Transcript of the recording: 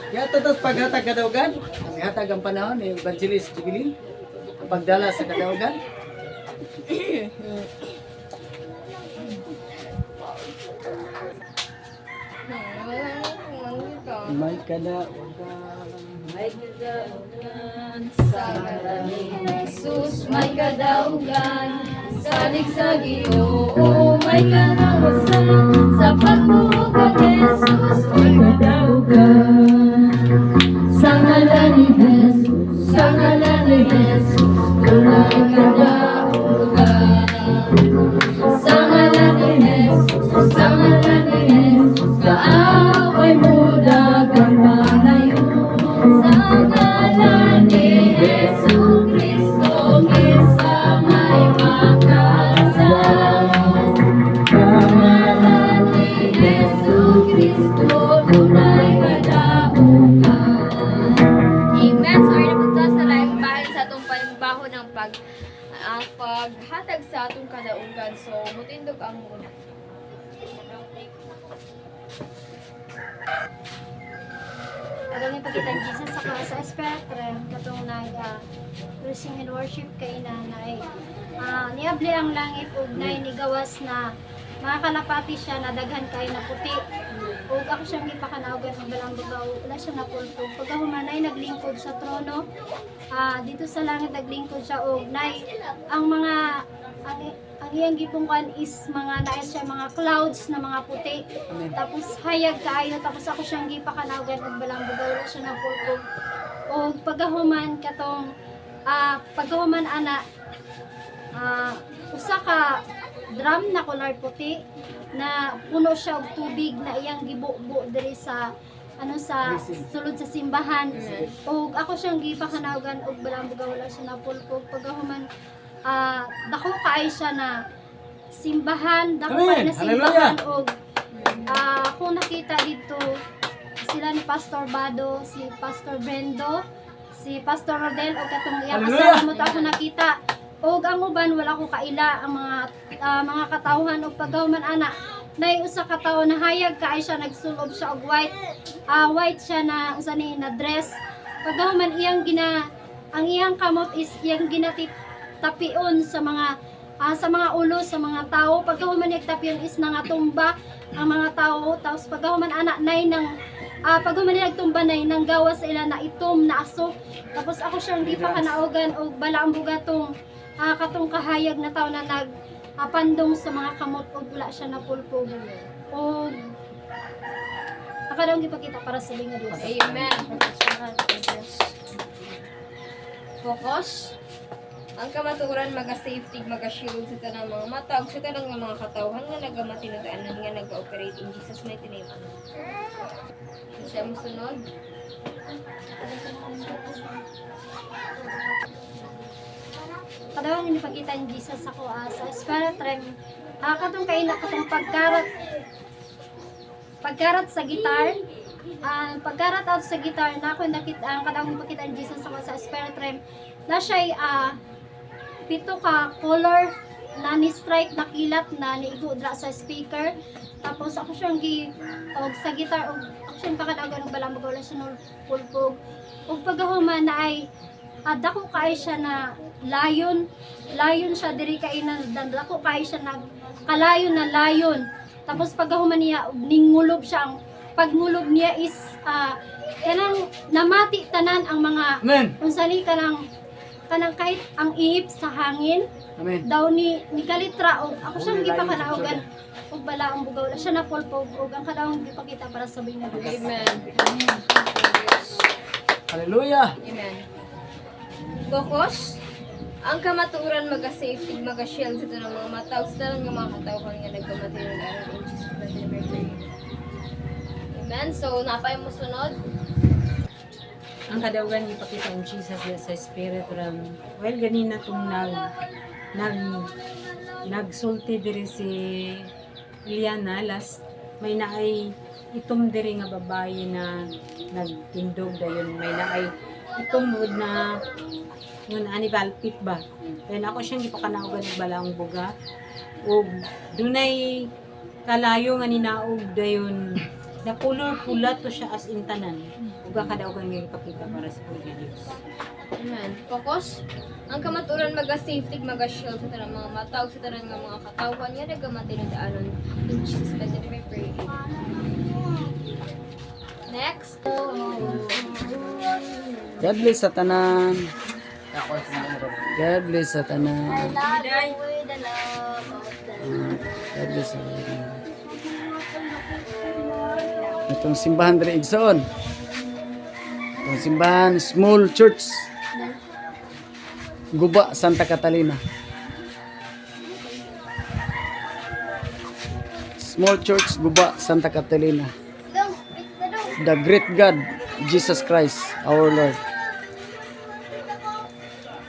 Kaya tatas paghatag kadaugan, ang hatag ang panahon ni Evangelist Jubilin, ang pagdala sa kadaugan. May kadaugan. May kadaugan. Sa ngalan ni Jesus, may kadaugan. Salig sa Ginoo, may kalawasan. Sa pagbuo kay Jesus, may kadaugan. Sa ngalan ni Jesus, sa ngalan ni Jesus, tunay kadaugan. Sa ngalan ni Jesus, sa ngalan ni Jesus, kaaway mo dagang palayo. Sa ngalan ni Jesu Kristo, isa may makasal. Sa ngalan ni Jesu Kristo, tunay kadaugan. Amen. So, rin punta sa layang bahay sa atong panimbaho ng paghatag sa atong kadaugan. So, mutindog ang muna. Alam niyo pagkita ni Jesus sa espiritre katong praising and worship kay nanay. Niabli ang langit ug nay nigawas na mga kalapati siya na daghan kay na puti. Ug ako siyang gipakanawgan ng balang bugaw, wala siya napulpog. Pag humanay naglingkod sa trono, dito sa langit naglingkod siya ug nay ang mga ang iyang gipungkan is mga nais siya mga clouds na mga puti. Tapos hayag kaayo tapos ako siyang gipakanawgan og balang bugaw, wala siya napulpog. Og pagahuman katong pagahuman ana usa ka drum na color puti na puno siya og tubig na iyang gibubo diri sa sa sulod sa simbahan. Og ako siyang gipakanawgan og balang bugaw, wala siya napulpog. Pagahuman dako kaay siya na simbahan, dako kaay na simbahan og ako nakita dito sila ni Pastor Bado, si Pastor Brendo, si Pastor Rodel og katong iyang asawa mo ako nakita. Og ang uban wala ko kaila ang mga katawhan og pagawman ana nay usa ka tawo na hayag kaay siya nagsulob siya og white siya na usa ni na dress. Pagawman iyang ang iyang kamot is iyang tapion sa mga ulo sa mga tao. Pagkahuman nagtapion is nangatumba ang mga tao. Tapos pagkahuman anak nay nang pagkahuman nagtumba nay nang gawa sa ila na itom na aso. Tapos ako siyang di pa kanaogan og bala ang bugatong katong kahayag na tao na pandong sa mga kamot og wala siya napulpog. Og akadong gipakita para sa linga Dios. Amen. Focus. Ang kamaturan maga-safety, maga-shield sa tanang mga mata, ug sa tanang mga katawhan nga nagamatinudaanan nga nag-operate in Jesus' mighty name. Siya musunod. Kadawang inipakita ni Jesus ako sa spirit realm. Katong kaila katong pagkarat sa gitar. Pagkarat out sa gitar na ako nakita ang kadawang inipakita ni Jesus ako sa spirit realm. Na siya pito ka color na ni-strike na kilat na niigo dra sa speaker. Tapos ako siyang og sa gitar og ako siyang pakadagan og balang wala siya pulpog. Og pagahuman na ay dako kaay siya na layon siya diri kay na dako kaay siya kalayon na layon. Tapos pagahuman niya ningulob siya. Ang pagngulog niya is kanang namati tanan ang mga unsani kanang kahit ang ihip sa hangin. Amen. Daw ni kalitra og ako siyang gipakanaogan og bala ang bugaw siya na pulpog og ang kadawong gipakita para sa bingo. Amen. Hallelujah. Amen. Focus. Ang kamaturan maga-safety, maga-shield sa tanang mga mata, ug sa tanang mga katawhan nga nagamatinudaanan in Jesus' mighty name. Amen. So, napay mo sunod. Ang kadaugan ipakita ang Jesus sa spirit realm. Well, ganina kung nagsulti diri si Liana last may naay itom diri nga babae na nagtindog dayon may naay itom na yun ani balpit ba. Then ako siyang gipakanaogan og balang buga. Og dunay kalayo nga ninaog dayon The color pula to siya as in tanan. Uga kada ugang nga ipakita para sa Holy Dios. Amen. Focus. Ang kamaturan maga-safety, maga-shield sa tanang mga mata, ug sa tanang mga katawan nga nagamatay na anon. In Jesus' mighty name I pray. Next. God bless sa tanan. God bless sa tanan. Love you with the love of the Lord. God bless sa tanan. Itong simbahan diri Igsoon. Itong simbahan small church. Guba, Santa Catalina. Small church, Guba, Santa Catalina. Dong, wait na dong. The great God, Jesus Christ, our Lord.